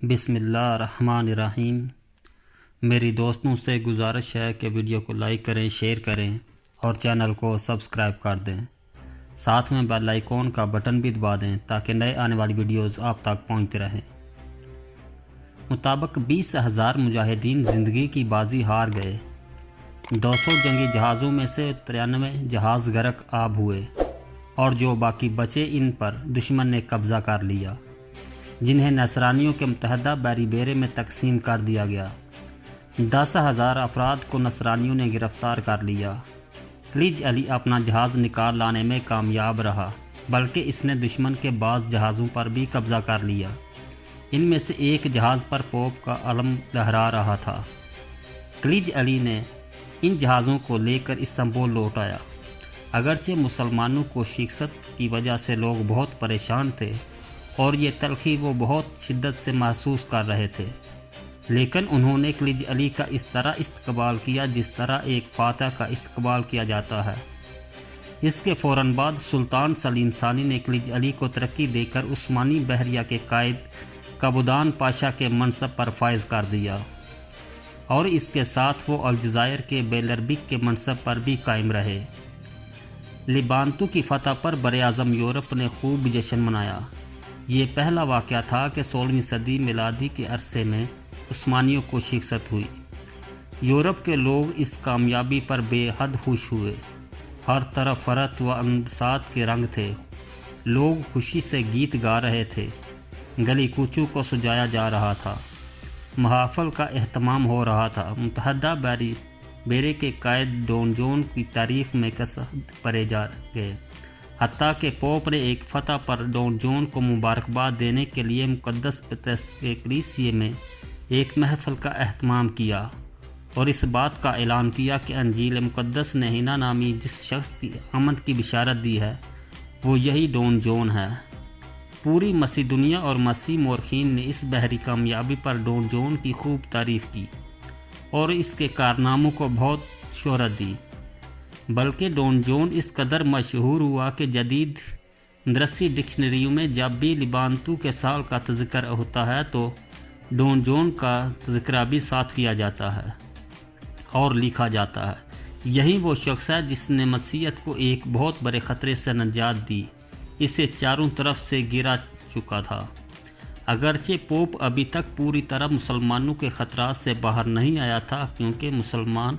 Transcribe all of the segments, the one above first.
بسم اللہ الرحمن الرحیم۔ میری دوستوں سے گزارش ہے کہ ویڈیو کو لائک کریں، شیئر کریں اور چینل کو سبسکرائب کر دیں، ساتھ میں بیل آئیکن کا بٹن بھی دبا دیں تاکہ نئے آنے والی ویڈیوز آپ تک پہنچتے رہیں۔ مطابق 20,000 مجاہدین زندگی کی بازی ہار گئے۔ 200 جنگی جہازوں میں سے 93 جہاز غرق آب ہوئے اور جو باقی بچے ان پر دشمن نے قبضہ کر لیا، جنہیں نصرانیوں کے متحدہ بحری بیڑے میں تقسیم کر دیا گیا۔ 10,000 افراد کو نصرانیوں نے گرفتار کر لیا۔ خلیج علی اپنا جہاز نکال لانے میں کامیاب رہا، بلکہ اس نے دشمن کے بعض جہازوں پر بھی قبضہ کر لیا۔ ان میں سے ایک جہاز پر پوپ کا علم لہرا رہا تھا۔ خلیج علی نے ان جہازوں کو لے کر استنبول لوٹ آیا۔ اگرچہ مسلمانوں کو شکست کی وجہ سے لوگ بہت پریشان تھے اور یہ تلخی وہ بہت شدت سے محسوس کر رہے تھے، لیکن انہوں نے خلیج علی کا اس طرح استقبال کیا جس طرح ایک فاتح کا استقبال کیا جاتا ہے۔ اس کے فوراً بعد سلطان سلیم ثانی نے خلیج علی کو ترقی دے کر عثمانی بحریہ کے قائد کبودان پاشا کے منصب پر فائز کر دیا، اور اس کے ساتھ وہ الجزائر کے بیلربک کے منصب پر بھی قائم رہے۔ لیبانتو کی فتح پر براعظم یورپ نے خوب جشن منایا۔ یہ پہلا واقعہ تھا کہ 16ویں صدی میلادی کے عرصے میں عثمانیوں کو شکست ہوئی۔ یورپ کے لوگ اس کامیابی پر بے حد خوش ہوئے۔ ہر طرف فرحت و انبساط کے رنگ تھے۔ لوگ خوشی سے گیت گا رہے تھے، گلی کوچوں کو سجایا جا رہا تھا، محافل کا اہتمام ہو رہا تھا۔ متحدہ بحری بیڑے کے قائد ڈون جون کی تعریف میں قصائد پڑھے جا گئے، حتیٰ کہ پوپ نے ایک فتح پر ڈون جون کو مبارکباد دینے کے لیے مقدس پطرس کے کلیسیے میں ایک محفل کا اہتمام کیا اور اس بات کا اعلان کیا کہ انجیل مقدس نے ہینا نامی جس شخص کی آمد کی بشارت دی ہے وہ یہی ڈون جون ہے۔ پوری مسیح دنیا اور مسیح مورخین نے اس بحری کامیابی پر ڈون جون کی خوب تعریف کی اور اس کے کارناموں کو بہت شہرت دی، بلکہ ڈون جون اس قدر مشہور ہوا کہ جدید مدرسی ڈکشنریوں میں جب بھی لیبانتو کے سال کا تذکر ہوتا ہے تو ڈون جون کا تذکرہ بھی ساتھ کیا جاتا ہے اور لکھا جاتا ہے۔ یہی وہ شخص ہے جس نے مسیحیت کو ایک بہت بڑے خطرے سے نجات دی، اسے چاروں طرف سے گھیرا چکا تھا۔ اگرچہ پوپ ابھی تک پوری طرح مسلمانوں کے خطرات سے باہر نہیں آیا تھا، کیونکہ مسلمان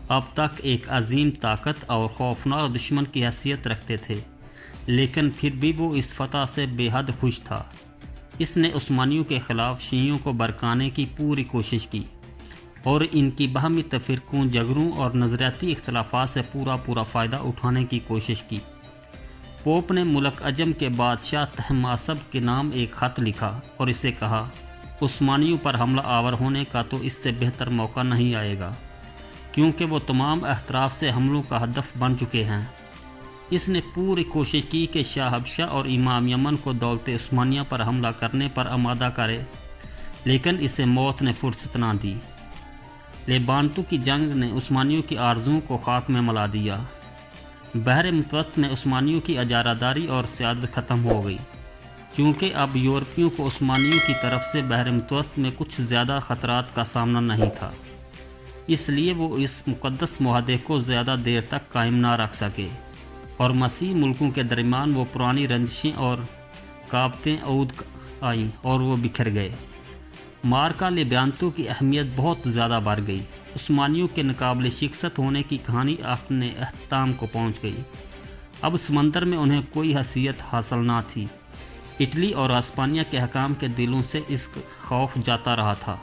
اب تک ایک عظیم طاقت اور خوفناک دشمن کی حیثیت رکھتے تھے، لیکن پھر بھی وہ اس فتح سے بے حد خوش تھا۔ اس نے عثمانیوں کے خلاف شیعوں کو بھڑکانے کی پوری کوشش کی اور ان کی باہمی تفرقوں، جھگڑوں اور نظریاتی اختلافات سے پورا فائدہ اٹھانے کی کوشش کی۔ پوپ نے ملک عجم کے بادشاہ طہماسب کے نام ایک خط لکھا اور اسے کہا، عثمانیوں پر حملہ آور ہونے کا تو اس سے بہتر موقع نہیں آئے گا، کیونکہ وہ تمام اطراف سے حملوں کا ہدف بن چکے ہیں۔ اس نے پوری کوشش کی کہ شاہ حبشہ اور امام یمن کو دولت عثمانیہ پر حملہ کرنے پر آمادہ کرے، لیکن اسے موت نے فرصت نہ دی۔ لیبانتو کی جنگ نے عثمانیوں کی آرزوؤں کو خاک میں ملا دیا۔ بحر متوسط میں عثمانیوں کی اجارہ داری اور سیادت ختم ہو گئی، کیونکہ اب یورپیوں کو عثمانیوں کی طرف سے بحر متوسط میں کچھ زیادہ خطرات کا سامنا نہیں تھا، اس لیے وہ اس مقدس معاہدے کو زیادہ دیر تک قائم نہ رکھ سکے اور مسیح ملکوں کے درمیان وہ پرانی رنجشیں اور کاوتیں عود آئیں اور وہ بکھر گئے۔ مارکا لیبانتو کی اہمیت بہت زیادہ بڑھ گئی۔ عثمانیوں کے ناقابل شکست ہونے کی کہانی اپنے اختتام کو پہنچ گئی۔ اب سمندر میں انہیں کوئی حیثیت حاصل نہ تھی۔ اٹلی اور ہسپانیہ کے حکام کے دلوں سے اس خوف جاتا رہا تھا۔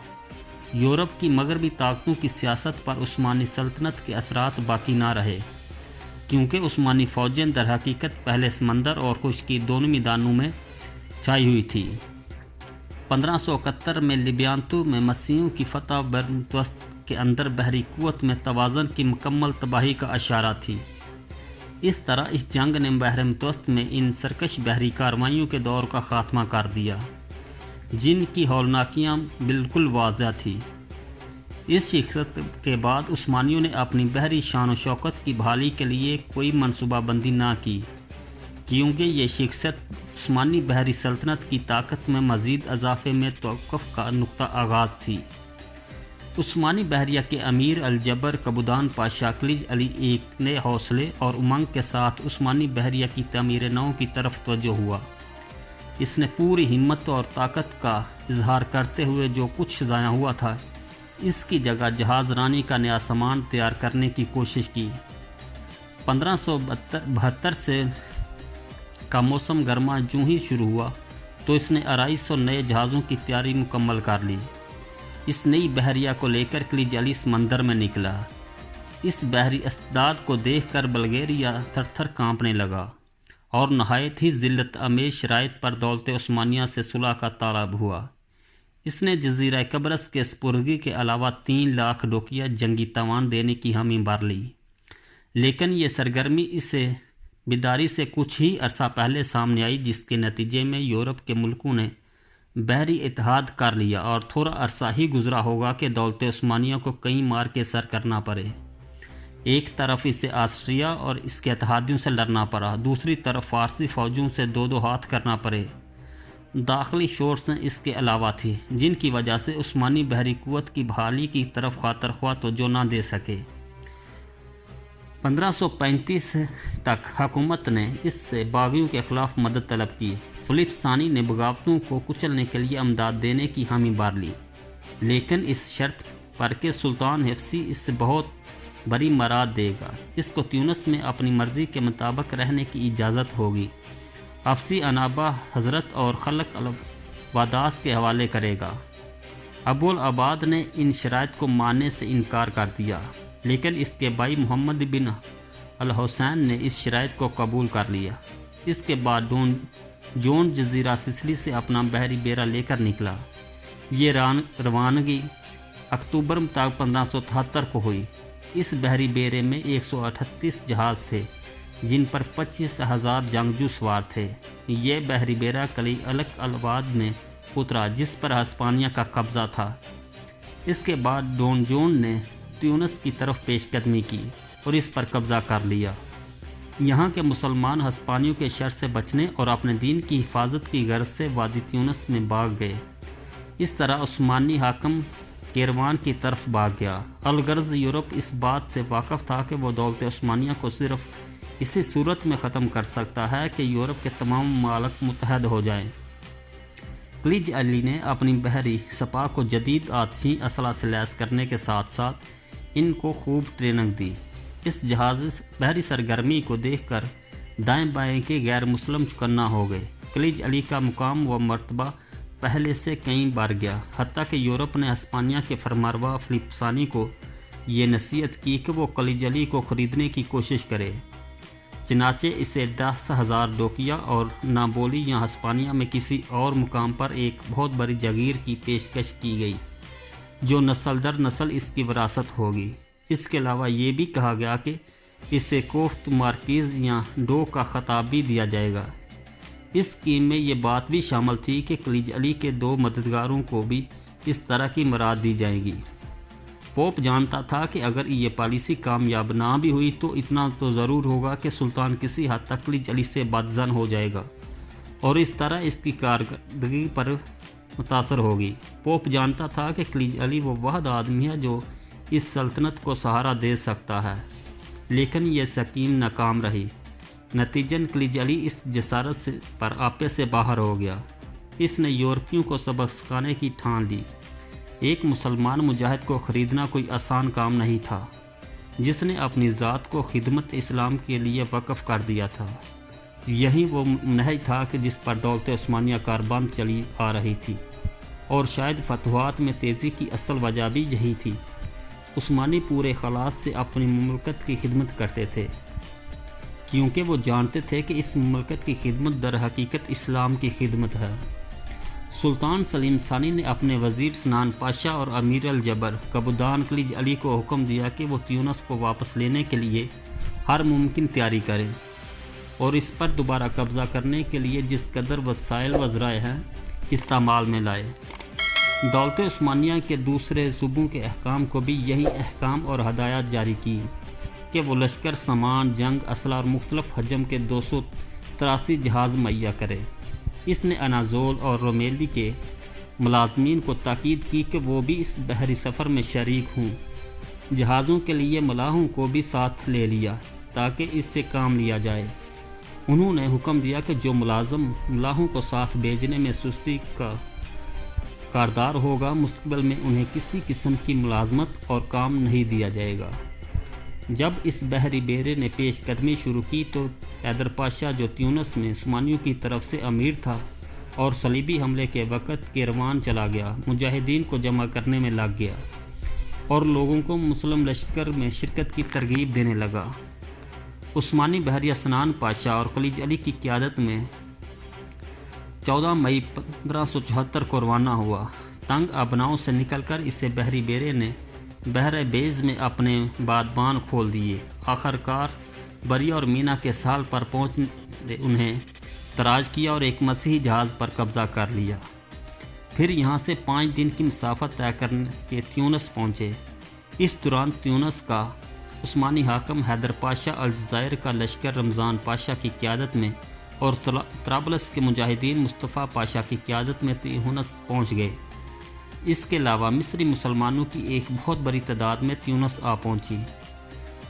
یورپ کی مغربی طاقتوں کی سیاست پر عثمانی سلطنت کے اثرات باقی نہ رہے، کیونکہ عثمانی فوجیں در حقیقت پہلے سمندر اور خشکی دونوں میدانوں میں چھائی ہوئی تھی۔ 1571 میں لیبانتو میں مسیحیوں کی فتح بحر متوسط کے اندر بحری قوت میں توازن کی مکمل تباہی کا اشارہ تھی۔ اس طرح اس جنگ نے بحر متوسط میں ان سرکش بحری کارروائیوں کے دور کا خاتمہ کر دیا، جن کی ہولناکیاں بالکل واضح تھی۔ اس شکست کے بعد عثمانیوں نے اپنی بحری شان و شوکت کی بحالی کے لیے کوئی منصوبہ بندی نہ کی، کیونکہ یہ شکست عثمانی بحری سلطنت کی طاقت میں مزید اضافے میں توقف کا نقطہ آغاز تھی۔ عثمانی بحریہ کے امیر الجبر کبودان پاشا خلیج علی ایک نئے حوصلے اور امنگ کے ساتھ عثمانی بحریہ کی تعمیر نو کی طرف توجہ ہوا۔ اس نے پوری ہمت اور طاقت کا اظہار کرتے ہوئے جو کچھ ضائع ہوا تھا اس کی جگہ جہاز رانی کا نیا سامان تیار کرنے کی کوشش کی۔ 1572 سے کا موسم گرما جو ہی شروع ہوا تو اس نے 250 نئے جہازوں کی تیاری مکمل کر لی۔ اس نئی بحریہ کو لے کر خلیج علی سمندر میں نکلا۔ اس بحری استعداد کو دیکھ کر بلغیریا تھر تھر کانپنے لگا اور نہایت ہی ذلت امیز شرائط پر دولت عثمانیہ سے صلح کا طالب ہوا۔ اس نے جزیرہ قبرص کے سپردگی کے علاوہ 3 لاکھ ڈوکیا جنگی توان دینے کی حامی بھر لی، لیکن یہ سرگرمی اسے بیداری سے کچھ ہی عرصہ پہلے سامنے آئی، جس کے نتیجے میں یورپ کے ملکوں نے بحری اتحاد کر لیا اور تھوڑا عرصہ ہی گزرا ہوگا کہ دولت عثمانیہ کو کئی مار کے سر کرنا پڑے۔ ایک طرف اسے آسٹریا اور اس کے اتحادیوں سے لڑنا پڑا، دوسری طرف فارسی فوجوں سے دو ہاتھ کرنا پڑے۔ داخلی شورش اس کے علاوہ تھی جن کی وجہ سے عثمانی بحری قوت کی بحالی کی طرف خاطر خواہ توجہ نہ دے سکے۔ 1535 تک حکومت نے اس سے باغیوں کے خلاف مدد طلب کی۔ فلپ ثانی نے بغاوتوں کو کچلنے کے لیے امداد دینے کی حامی بھر لی، لیکن اس شرط پر کہ سلطان حفصی اس سے بہت بڑی مراد دے گا، اس کو تیونس میں اپنی مرضی کے مطابق رہنے کی اجازت ہوگی۔ حفصی انابا حضرت اور خلق الوداس کے حوالے کرے گا۔ ابوالعباد نے ان شرائط کو ماننے سے انکار کر دیا، لیکن اس کے بھائی محمد بن الحسین نے اس شرائط کو قبول کر لیا۔ اس کے بعد جون جزیرہ سسلی سے اپنا بحری بیڑا لے کر نکلا۔ یہ روانگی اکتوبر 1573 کو ہوئی۔ اس بحری بیڑے میں 138 جہاز تھے جن پر 25,000 جنگجو سوار تھے۔ یہ بحری بیڑا کلی الک الباد میں اترا جس پر ہسپانیہ کا قبضہ تھا۔ اس کے بعد ڈون جون نے تیونس کی طرف پیش قدمی کی اور اس پر قبضہ کر لیا۔ یہاں کے مسلمان ہسپانیوں کے شر سے بچنے اور اپنے دین کی حفاظت کی غرض سے وادی تیونس میں بھاگ گئے۔ اس طرح عثمانی حاکم کیروان کی طرف بھاگ گیا۔ الغرض یورپ اس بات سے واقف تھا کہ وہ دولت عثمانیہ کو صرف اسی صورت میں ختم کر سکتا ہے کہ یورپ کے تمام ممالک متحد ہو جائیں۔ خلیج علی نے اپنی بحری سپاہ کو جدید آتشی اسلحہ سے لیس کرنے کے ساتھ ساتھ ان کو خوب ٹریننگ دی۔ اس جہازی بحری سرگرمی کو دیکھ کر دائیں بائیں کے غیر مسلم چکنا ہو گئے۔ خلیج علی کا مقام و مرتبہ پہلے سے کہیں بڑھ گیا، حتیٰ کہ یورپ نے ہسپانیہ کے فرمانروا فلپ ثانی کو یہ نصیحت کی کہ وہ خلیج علی کو خریدنے کی کوشش کرے۔ چنانچہ اسے 10,000 ڈوکیا اور ناپولی یا ہسپانیہ میں کسی اور مقام پر ایک بہت بڑی جاگیر کی پیشکش کی گئی جو نسل در نسل اس کی وراثت ہوگی۔ اس کے علاوہ یہ بھی کہا گیا کہ اسے کوفت مارکیز یا ڈو کا خطاب بھی دیا جائے گا۔ اس اسکیم میں یہ بات بھی شامل تھی کہ خلیج علی کے 2 مددگاروں کو بھی اس طرح کی مراد دی جائے گی۔ پوپ جانتا تھا کہ اگر یہ پالیسی کامیاب نہ بھی ہوئی تو اتنا تو ضرور ہوگا کہ سلطان کسی حد تک خلیج علی سے بدظن ہو جائے گا اور اس طرح اس کی کارکردگی پر متاثر ہوگی۔ پوپ جانتا تھا کہ خلیج علی وہ واحد آدمی ہے جو اس سلطنت کو سہارا دے سکتا ہے، لیکن یہ اسکیم ناکام رہی۔ نتیجن خلیج علی اس جسارت پر آپے سے باہر ہو گیا۔ اس نے یورپیوں کو سبق سکھانے کی ٹھان لی۔ ایک مسلمان مجاہد کو خریدنا کوئی آسان کام نہیں تھا جس نے اپنی ذات کو خدمت اسلام کے لیے وقف کر دیا تھا۔ یہی وہ منہج تھا کہ جس پر دولت عثمانیہ کاربند چلی آ رہی تھی، اور شاید فتوحات میں تیزی کی اصل وجہ بھی یہی تھی۔ عثمانی پورے خلاص سے اپنی مملکت کی خدمت کرتے تھے کیونکہ وہ جانتے تھے کہ اس مملکت کی خدمت در حقیقت اسلام کی خدمت ہے۔ سلطان سلیم ثانی نے اپنے وزیر سنان پاشا اور امیر الجبر کبودان خلیج علی کو حکم دیا کہ وہ تیونس کو واپس لینے کے لیے ہر ممکن تیاری کریں اور اس پر دوبارہ قبضہ کرنے کے لیے جس قدر وسائل و ذرائع ہیں استعمال میں لائے۔ دولت عثمانیہ کے دوسرے صوبوں کے احکام کو بھی یہی احکام اور ہدایات جاری کی کہ وہ لشکر، سامان، جنگ، اسلحہ اور مختلف حجم کے 283 جہاز مہیا کرے۔ اس نے انازول اور رومیلی کے ملازمین کو تاکید کی کہ وہ بھی اس بحری سفر میں شریک ہوں۔ جہازوں کے لیے ملاحوں کو بھی ساتھ لے لیا تاکہ اس سے کام لیا جائے۔ انہوں نے حکم دیا کہ جو ملازم ملاحوں کو ساتھ بھیجنے میں سستی کا کاردار ہوگا، مستقبل میں انہیں کسی قسم کی ملازمت اور کام نہیں دیا جائے گا۔ جب اس بحری بیڑے نے پیش قدمی شروع کی تو حیدر پاشا، جو تیونس میں عثمانیوں کی طرف سے امیر تھا اور صلیبی حملے کے وقت کیروان چلا گیا، مجاہدین کو جمع کرنے میں لگ گیا اور لوگوں کو مسلم لشکر میں شرکت کی ترغیب دینے لگا۔ عثمانی بحریہ سنان پاشا اور خلیج علی کی قیادت میں 14 مئی 1574 کو روانہ ہوا۔ تنگ آبناؤں سے نکل کر اسے بحری بیڑے نے بحر بیز میں اپنے بادبان کھول دیے۔ آخرکار بریا اور مینا کے ساحل پر پہنچ انہیں تراج کیا اور ایک مسیحی جہاز پر قبضہ کر لیا۔ پھر یہاں سے 5 دن کی مسافت طے کر کے تیونس پہنچے۔ اس دوران تیونس کا عثمانی حاکم حیدر پاشا الجزائر کا لشکر رمضان پاشا کی قیادت میں اور طرابلس کے مجاہدین مصطفیٰ پاشا کی قیادت میں تیونس پہنچ گئے۔ اس کے علاوہ مصری مسلمانوں کی ایک بہت بڑی تعداد میں تیونس آ پہنچی،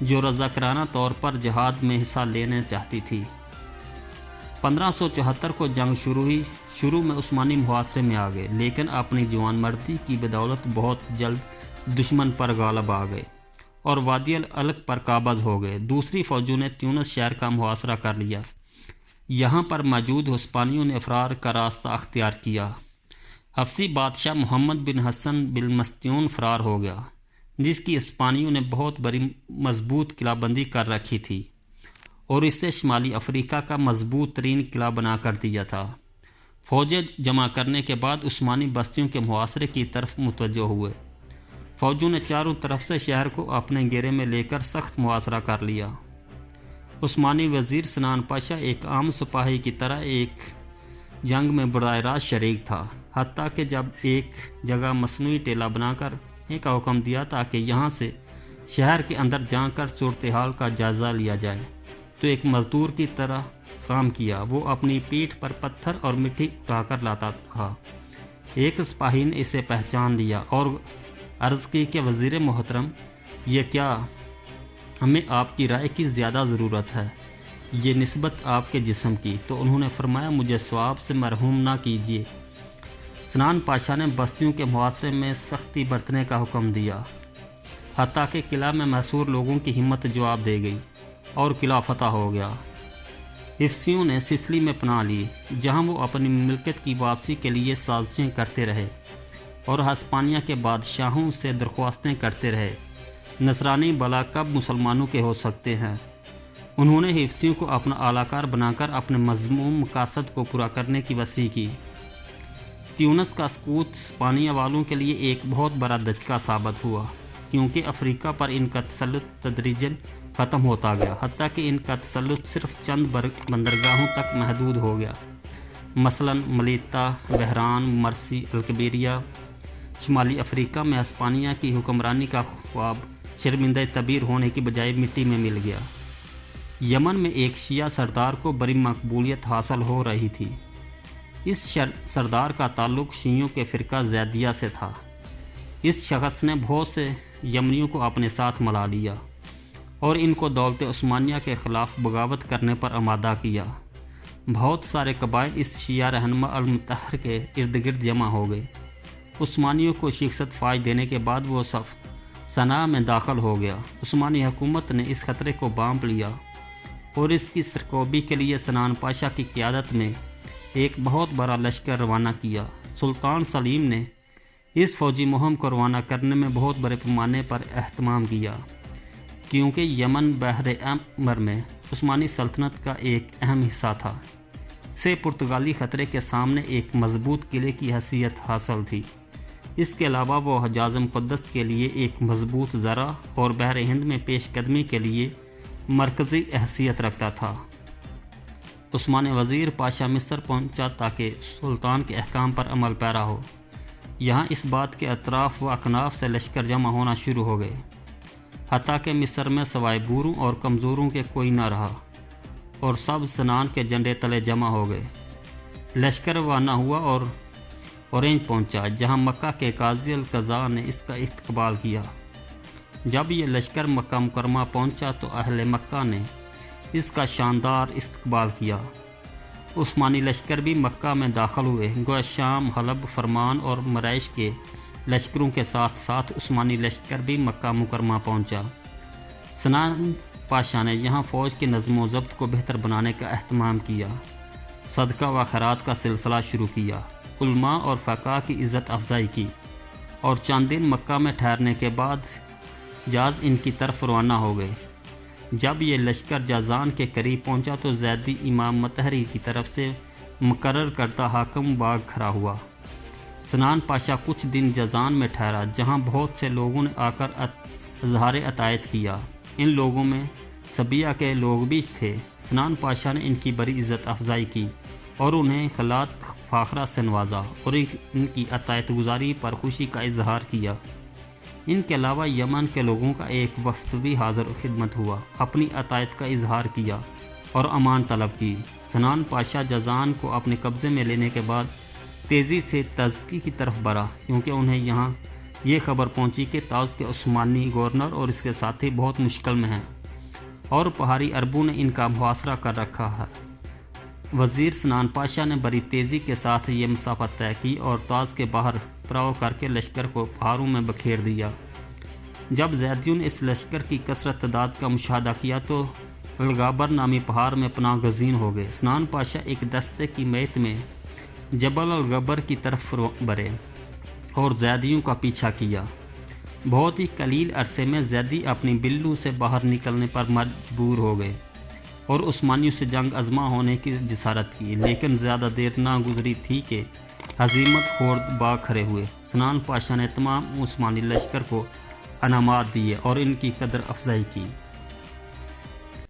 جو رضاکارانہ طور پر جہاد میں حصہ لینا چاہتی تھی۔ 1574 کو جنگ شروع میں عثمانی محاصرے میں آ گئے، لیکن اپنی جوان مردی کی بدولت بہت جلد دشمن پر غالب آ گئے اور وادی الالک پر قابض ہو گئے۔ دوسری فوجوں نے تیونس شہر کا محاصرہ کر لیا۔ یہاں پر موجود ہسپانیوں نے فرار کا راستہ اختیار کیا۔ حبشی بادشاہ محمد بن حسن بالمستیون فرار ہو گیا، جس کی ہسپانیوں نے بہت بڑی مضبوط قلعہ بندی کر رکھی تھی اور اسے شمالی افریقہ کا مضبوط ترین قلعہ بنا کر دیا تھا۔ فوجیں جمع کرنے کے بعد عثمانی بستیوں کے محاصرے کی طرف متوجہ ہوئے۔ فوجوں نے چاروں طرف سے شہر کو اپنے گھیرے میں لے کر سخت محاصرہ کر لیا۔ عثمانی وزیر سنان پاشا ایک عام سپاہی کی طرح ایک جنگ میں براہ راست شریک تھا، حتیٰ کہ جب ایک جگہ مصنوعی ٹیلہ بنا کر کا حکم دیا تاکہ یہاں سے شہر کے اندر جا کر صورتحال کا جائزہ لیا جائے، تو ایک مزدور کی طرح کام کیا۔ وہ اپنی پیٹھ پر پتھر اور مٹی اٹھا کر لاتا رہا۔ ایک سپاہی نے اسے پہچان لیا اور عرض کی کہ وزیر محترم، یہ کیا؟ ہمیں آپ کی رائے کی زیادہ ضرورت ہے، یہ نسبت آپ کے جسم کی۔ تو انہوں نے فرمایا، مجھے ثواب سے محروم نہ کیجیے۔ سنان پاشا نے بستیوں کے محاصرے میں سختی برتنے کا حکم دیا، حتیٰ کہ قلعہ میں محصور لوگوں کی ہمت جواب دے گئی اور قلعہ فتح ہو گیا۔ حبشیوں نے سسلی میں پناہ لی، جہاں وہ اپنی مملکت کی واپسی کے لیے سازشیں کرتے رہے اور ہسپانیہ کے بادشاہوں سے درخواستیں کرتے رہے۔ نصرانی بلا کب مسلمانوں کے ہو سکتے ہیں؟ انہوں نے حبشیوں کو اپنا اعلی کار بنا کر اپنے مذموم مقاصد کو پورا کرنے کی وسیع کی۔ تیونس کا سقوط اسپانیہ والوں کے لیے ایک بہت بڑا دھچکا ثابت ہوا، کیونکہ افریقہ پر ان کا تسلط تدریجاً ختم ہوتا گیا، حتیٰ کہ ان کا تسلط صرف چند بندرگاہوں تک محدود ہو گیا، مثلاً ملیتا، بحران، مرسی، الکبیریا۔ شمالی افریقہ میں ہسپانیہ کی حکمرانی کا خواب شرمندہ تعبیر ہونے کی بجائے مٹی میں مل گیا۔ یمن میں ایک شیعہ سردار کو بڑی مقبولیت حاصل ہو رہی تھی۔ اس سردار کا تعلق شیعوں کے فرقہ زیدیہ سے تھا۔ اس شخص نے بہت سے یمنیوں کو اپنے ساتھ ملا لیا اور ان کو دولت عثمانیہ کے خلاف بغاوت کرنے پر آمادہ کیا۔ بہت سارے قبائل اس شیعہ رہنما المطہر کے ارد گرد جمع ہو گئے۔ عثمانیوں کو شکست فاش دینے کے بعد وہ صف صنعاء میں داخل ہو گیا۔ عثمانی حکومت نے اس خطرے کو بانپ لیا اور اس کی سرکوبی کے لیے سنان پاشا کی قیادت میں ایک بہت بڑا لشکر روانہ کیا۔ سلطان سلیم نے اس فوجی مہم کو روانہ کرنے میں بہت بڑے پیمانے پر اہتمام کیا، کیونکہ یمن بحر احمر میں عثمانی سلطنت کا ایک اہم حصہ تھا۔ سے پرتگالی خطرے کے سامنے ایک مضبوط قلعے کی حیثیت حاصل تھی۔ اس کے علاوہ وہ حجاز مقدس کے لیے ایک مضبوط ذرہ اور بحر ہند میں پیش قدمی کے لیے مرکزی حیثیت رکھتا تھا۔ عثمانی وزیر پاشا مصر پہنچا تاکہ سلطان کے احکام پر عمل پیرا ہو۔ یہاں اس بات کے اطراف و اکناف سے لشکر جمع ہونا شروع ہو گئے، حتیٰ کہ مصر میں سوائے بوروں اور کمزوروں کے کوئی نہ رہا اور سب سنان کے جھنڈے تلے جمع ہو گئے۔ لشکر روانہ ہوا اور اورینج پہنچا، جہاں مکہ کے قاضی القضاء نے اس کا استقبال کیا۔ جب یہ لشکر مکہ مکرمہ پہنچا تو اہل مکہ نے اس کا شاندار استقبال کیا۔ عثمانی لشکر بھی مکہ میں داخل ہوئے، گویا شام، حلب، فرمان اور مرائش کے لشکروں کے ساتھ ساتھ عثمانی لشکر بھی مکہ مکرمہ پہنچا۔ سنان پاشا نے یہاں فوج کے نظم و ضبط کو بہتر بنانے کا اہتمام کیا، صدقہ و خیرات کا سلسلہ شروع کیا، علماء اور فقہ کی عزت افزائی کی، اور چند دن مکہ میں ٹھہرنے کے بعد جاز ان کی طرف روانہ ہو گئے۔ جب یہ لشکر جازان کے قریب پہنچا تو زیدی امام مطہری کی طرف سے مقرر کردہ حاکم باغ کھڑا ہوا۔ سنان پاشا کچھ دن جازان میں ٹھہرا، جہاں بہت سے لوگوں نے آ کر اظہار عطایت کیا۔ ان لوگوں میں سبیہ کے لوگ بھی تھے۔ سنان پاشا نے ان کی بڑی عزت افزائی کی اور انہیں خلعت فاخرہ سے نوازا اور ان کی عطایت گزاری پر خوشی کا اظہار کیا۔ ان کے علاوہ یمن کے لوگوں کا ایک وفد بھی حاضر خدمت ہوا، اپنی عطایت کا اظہار کیا اور امان طلب کی۔ سنان پاشا جازان کو اپنے قبضے میں لینے کے بعد تیزی سے تازکی کی طرف بڑھا، کیونکہ انہیں یہاں یہ خبر پہنچی کہ تاز کے عثمانی گورنر اور اس کے ساتھی بہت مشکل میں ہیں اور پہاڑی عربوں نے ان کا محاصرہ کر رکھا ہے۔ وزیر سنان پاشا نے بڑی تیزی کے ساتھ یہ مسافت طے کی اور تاز کے باہر پڑاؤ کر کے لشکر کو پہاڑوں میں بکھیر دیا۔ جب زیدیوں نے اس لشکر کی کثرت تعداد کا مشاہدہ کیا تو الغابر نامی پہاڑ میں پناہ گزین ہو گئے۔ سنان پاشا ایک دستے کی میت میں جبل الغبر کی طرف بڑھے اور زیدیوں کا پیچھا کیا۔ بہت ہی قلیل عرصے میں زیدی اپنی بلوں سے باہر نکلنے پر مجبور ہو گئے اور عثمانیوں سے جنگ ازما ہونے کی جسارت کی، لیکن زیادہ دیر نہ گزری تھی کہ ہزیمت خورد باغ کھڑے ہوئے۔ سنان پاشا نے تمام عثمانی لشکر کو انعامات دیے اور ان کی قدر افزائی کی۔